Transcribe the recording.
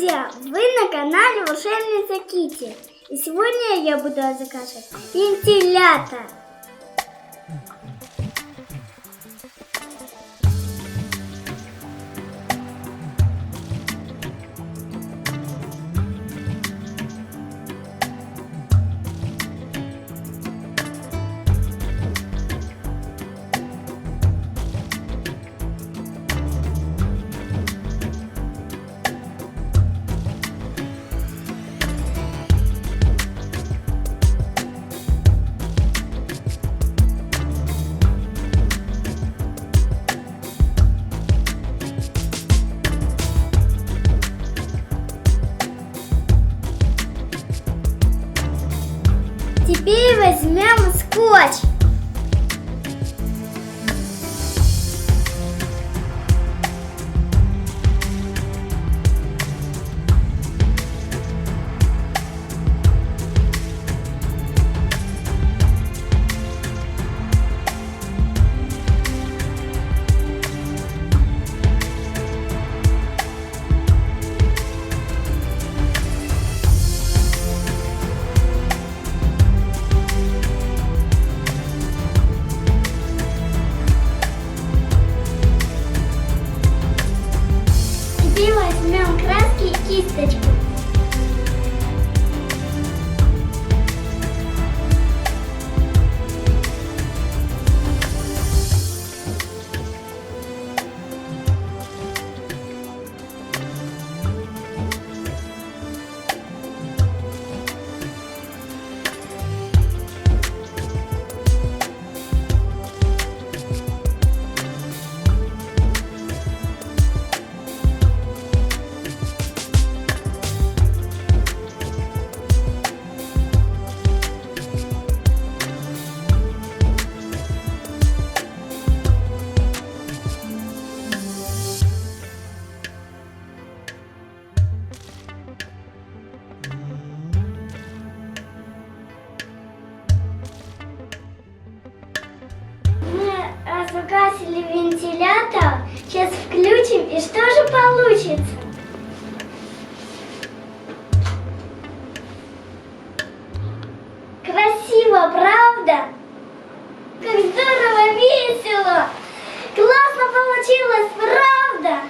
друзья! Вы на канале Волшебница Китти. И сегодня я буду заказывать вентилятор. Теперь возьмем скотч. Теперь возьмем краски и кисточку. Разукрасили вентилятор. Сейчас включим, и что же получится? Красиво, правда? Как здорово, весело! Классно получилось, правда?